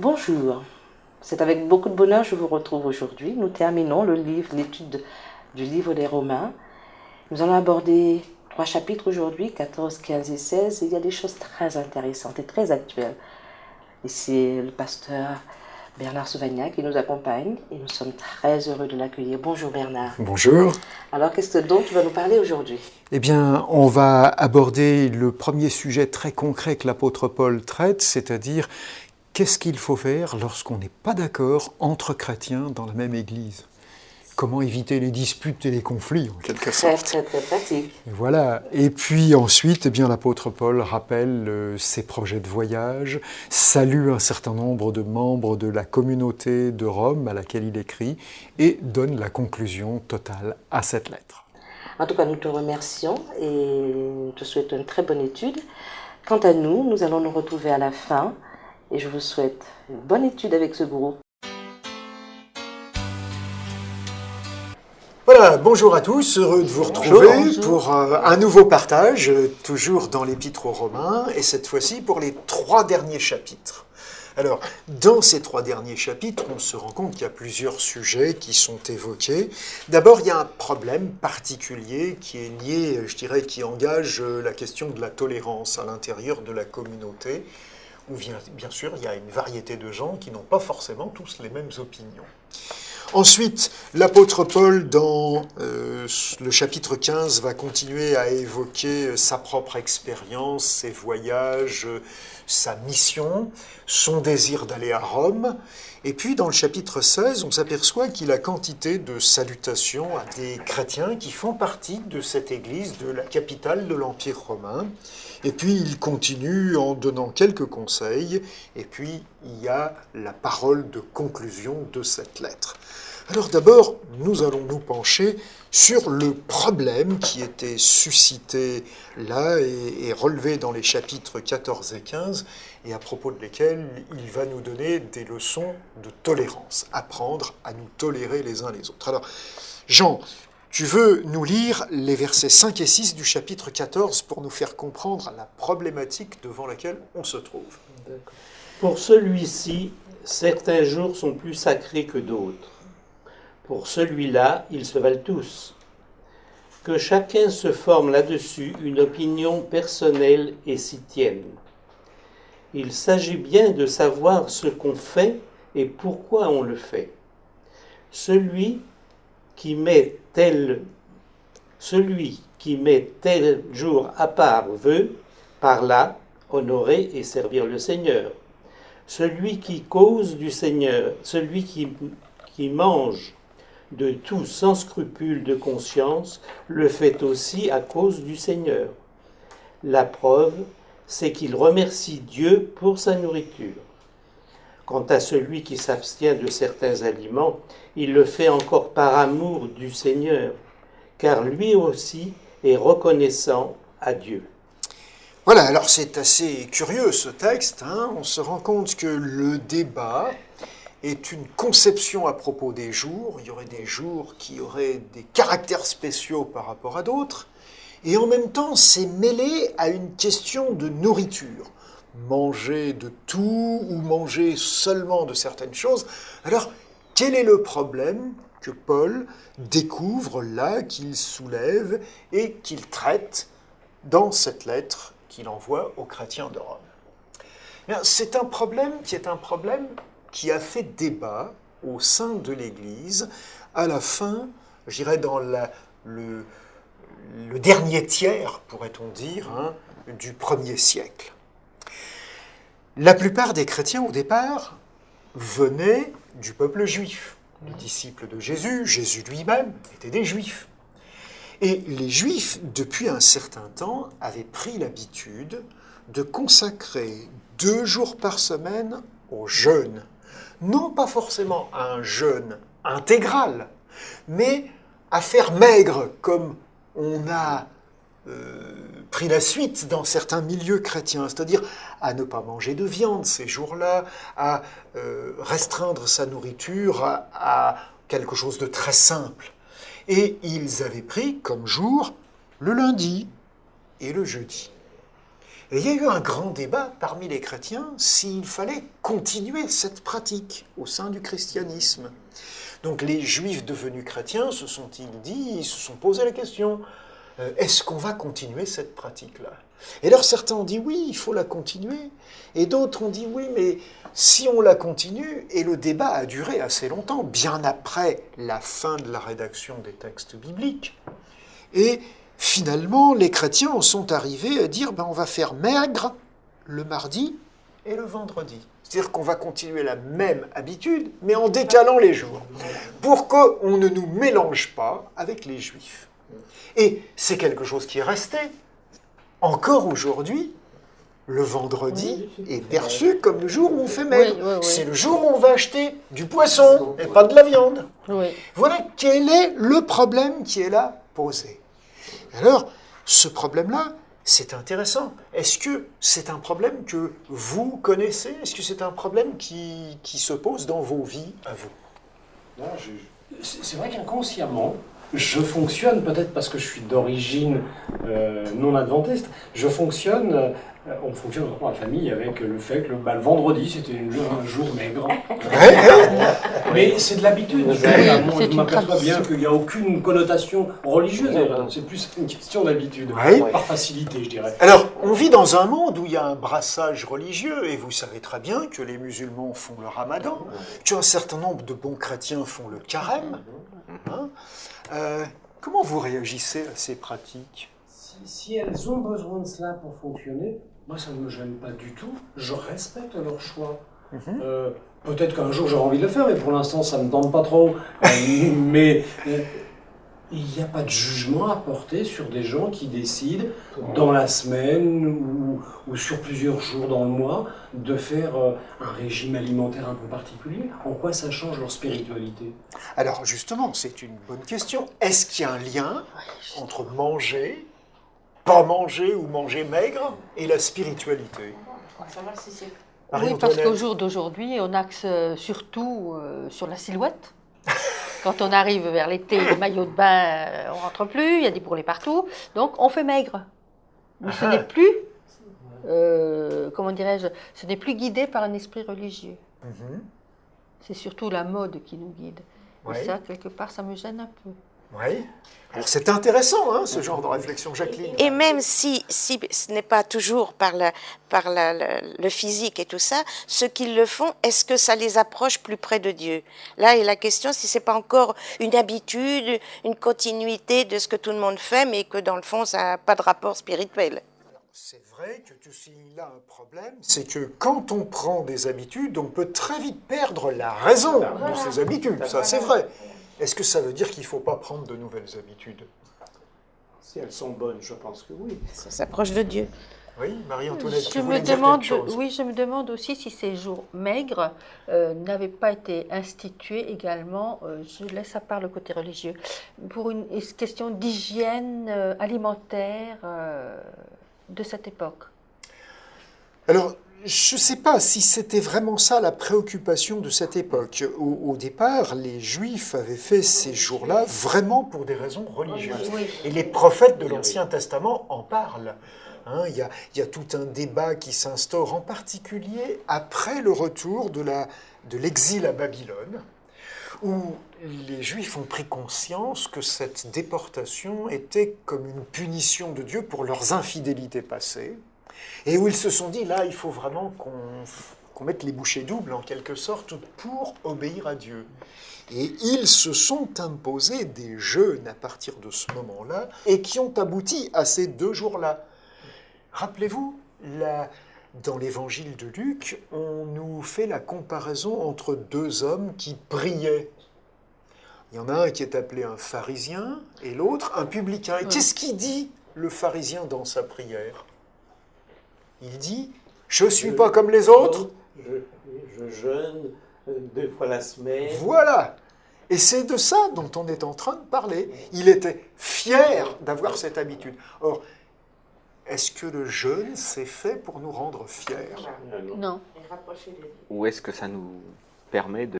Bonjour, c'est avec beaucoup de bonheur que je vous retrouve aujourd'hui. Nous terminons l'étude du livre des Romains. Nous allons aborder 3 chapitres aujourd'hui, 14, 15 et 16. Il y a des choses très intéressantes et très actuelles. Et c'est le pasteur Bernard Souvagnac qui nous accompagne et nous sommes très heureux de l'accueillir. Bonjour Bernard. Bonjour. Alors, qu'est-ce dont tu vas nous parler aujourd'hui? Eh bien, on va aborder le premier sujet très concret que l'apôtre Paul traite, c'est-à-dire qu'est-ce qu'il faut faire lorsqu'on n'est pas d'accord entre chrétiens dans la même Église. Comment éviter les disputes et les conflits, en quelque sorte. Très pratique. Et voilà. Et puis ensuite, eh bien, l'apôtre Paul rappelle ses projets de voyage, salue un certain nombre de membres de la communauté de Rome à laquelle il écrit et donne la conclusion totale à cette lettre. En tout cas, nous te remercions et nous te souhaitons une très bonne étude. Quant à nous, nous allons nous retrouver à la fin et je vous souhaite une bonne étude avec ce groupe. Voilà, bonjour à tous, heureux de vous retrouver Bonjour. pour un nouveau partage, toujours dans l'Épître aux Romains, et cette fois-ci pour les 3 derniers chapitres. Alors, dans ces 3 derniers chapitres, on se rend compte qu'il y a plusieurs sujets qui sont évoqués. D'abord, il y a un problème particulier qui est lié, je dirais, qui engage la question de la tolérance à l'intérieur de la communauté, où bien sûr, il y a une variété de gens qui n'ont pas forcément tous les mêmes opinions. Ensuite, l'apôtre Paul, dans le chapitre 15, va continuer à évoquer sa propre expérience, ses voyages, sa mission, son désir d'aller à Rome. Et puis, dans le chapitre 16, on s'aperçoit qu'il a quantité de salutations à des chrétiens qui font partie de cette église de la capitale de l'Empire romain. Et puis, il continue en donnant quelques conseils. Et puis, il y a la parole de conclusion de cette lettre. Alors d'abord, nous allons nous pencher sur le problème qui était suscité là et relevé dans les chapitres 14 et 15, et à propos de lesquels il va nous donner des leçons de tolérance, apprendre à nous tolérer les uns les autres. Alors, Jean, tu veux nous lire les versets 5 et 6 du chapitre 14 pour nous faire comprendre la problématique devant laquelle on se trouve. Pour celui-ci, certains jours sont plus sacrés que d'autres. Pour celui-là, ils se valent tous. Que chacun se forme là-dessus une opinion personnelle et s'y tienne. Il s'agit bien de savoir ce qu'on fait et pourquoi on le fait. Celui qui met tel jour à part veut, par là, honorer et servir le Seigneur. Celui qui cause du Seigneur, celui qui mange de tout sans scrupule de conscience, le fait aussi à cause du Seigneur. La preuve, c'est qu'il remercie Dieu pour sa nourriture. Quant à celui qui s'abstient de certains aliments, il le fait encore par amour du Seigneur, car lui aussi est reconnaissant à Dieu. Voilà, alors c'est assez curieux ce texte, hein. On se rend compte que le débat est une conception à propos des jours. Il y aurait des jours qui auraient des caractères spéciaux par rapport à d'autres, et en même temps c'est mêlé à une question de nourriture. Manger de tout ou manger seulement de certaines choses. Alors, quel est le problème que Paul découvre là, qu'il soulève et qu'il traite dans cette lettre qu'il envoie aux chrétiens de Rome? C'est un problème qui a fait débat au sein de l'Église à la fin, je dirais dans le dernier tiers, pourrait-on dire, hein, du 1er siècle. La plupart des chrétiens, au départ, venaient du peuple juif. Les disciples de Jésus, Jésus lui-même, étaient des juifs. Et les juifs, depuis un certain temps, avaient pris l'habitude de consacrer 2 jours par semaine au jeûne. Non pas forcément à un jeûne intégral, mais à faire maigre, comme on a pris la suite dans certains milieux chrétiens, c'est-à-dire à ne pas manger de viande ces jours-là, à restreindre sa nourriture à quelque chose de très simple. Et ils avaient pris comme jour le lundi et le jeudi. Et il y a eu un grand débat parmi les chrétiens s'il fallait continuer cette pratique au sein du christianisme. Donc les juifs devenus chrétiens se sont posé la question, est-ce qu'on va continuer cette pratique-là? Et alors certains ont dit oui, il faut la continuer, et d'autres ont dit oui, mais si on la continue, et le débat a duré assez longtemps, bien après la fin de la rédaction des textes bibliques, et finalement les chrétiens en sont arrivés à dire on va faire maigre le mardi et le vendredi. C'est-à-dire qu'on va continuer la même habitude, mais en décalant les jours, pour qu'on ne nous mélange pas avec les juifs. Et c'est quelque chose qui est resté. Encore aujourd'hui, le vendredi est perçu comme le jour où on fait maigre. Oui. C'est le jour où on va acheter du poisson et pas de la viande. Oui. Voilà quel est le problème qui est là posé. Alors, ce problème-là, c'est intéressant. Est-ce que c'est un problème que vous connaissez? Est-ce que c'est un problème qui se pose dans vos vies à vous? C'est vrai qu'inconsciemment, je fonctionne, peut-être parce que je suis d'origine non adventiste, on fonctionne dans la famille avec le fait que le vendredi, c'était un jour maigre. Mais c'est de l'habitude. Je m'aperçois bien qu'il n'y a aucune connotation religieuse. C'est plus une question d'habitude, par facilité, je dirais. Alors, on vit dans un monde où il y a un brassage religieux, et vous savez très bien que les musulmans font le ramadan, qu'un certain nombre de bons chrétiens font le carême. Comment vous réagissez à ces pratiques? Si elles ont besoin de cela pour fonctionner, moi ça ne me gêne pas du tout, je respecte leur choix. Peut-être qu'un jour j'aurai envie de le faire, mais pour l'instant ça ne me tente pas trop. Mais il n'y a pas de jugement à porter sur des gens qui décident dans la semaine ou sur plusieurs jours dans le mois de faire un régime alimentaire un peu particulier. En quoi ça change leur spiritualité? Alors justement, c'est une bonne question. Est-ce qu'il y a un lien entre manger, pas manger ou manger maigre et la spiritualité? Oui, parce qu'au jour d'aujourd'hui, on axe surtout sur la silhouette. Quand on arrive vers l'été, les maillots de bain, on rentre plus, il y a des bourrelets partout, donc on fait maigre. Mais ce n'est plus, comment dirais-je, ce n'est plus guidé par un esprit religieux. C'est surtout la mode qui nous guide. Et ça, quelque part, ça me gêne un peu. Oui. Alors c'est intéressant, ce genre de réflexion, Jacqueline. Et même si ce n'est pas toujours par le physique et tout ça, ceux qui le font, est-ce que ça les approche plus près de Dieu? Là est la question, si c'est pas encore une habitude, une continuité de ce que tout le monde fait, mais que dans le fond, ça n'a pas de rapport spirituel. C'est vrai que tu signes là un problème, c'est que quand on prend des habitudes, on peut très vite perdre la raison de ces habitudes, ça c'est vrai. Est-ce que ça veut dire qu'il ne faut pas prendre de nouvelles habitudes? Si elles sont bonnes, je pense que oui. Ça s'approche de Dieu. Oui, Marie-Antoinette, tu Je voulais me dire demande, quelque chose? oui, je me demande aussi si ces jours maigres n'avaient pas été institués également, je laisse à part le côté religieux, pour une question d'hygiène alimentaire de cette époque. Alors, je ne sais pas si c'était vraiment ça la préoccupation de cette époque. Au départ, les Juifs avaient fait ces jours-là vraiment pour des raisons religieuses. Et les prophètes de l'Ancien Testament en parlent. Il y a tout un débat qui s'instaure, en particulier après le retour de l'exil à Babylone, où les Juifs ont pris conscience que cette déportation était comme une punition de Dieu pour leurs infidélités passées, et où ils se sont dit, là, il faut vraiment qu'on mette les bouchées doubles, en quelque sorte, pour obéir à Dieu. Et ils se sont imposés des jeûnes à partir de ce moment-là, et qui ont abouti à ces 2 jours-là. Rappelez-vous, dans l'évangile de Luc, on nous fait la comparaison entre 2 hommes qui priaient. Il y en a un qui est appelé un pharisien, et l'autre un publicain. Et qu'est-ce qu'il dit, le pharisien, dans sa prière? Il dit, je ne suis pas comme les autres. Je jeûne 2 fois la semaine. Voilà. Et c'est de ça dont on est en train de parler. Il était fier d'avoir cette habitude. Or, est-ce que le jeûne, c'est fait pour nous rendre fiers? Non. Ou est-ce que ça nous permet de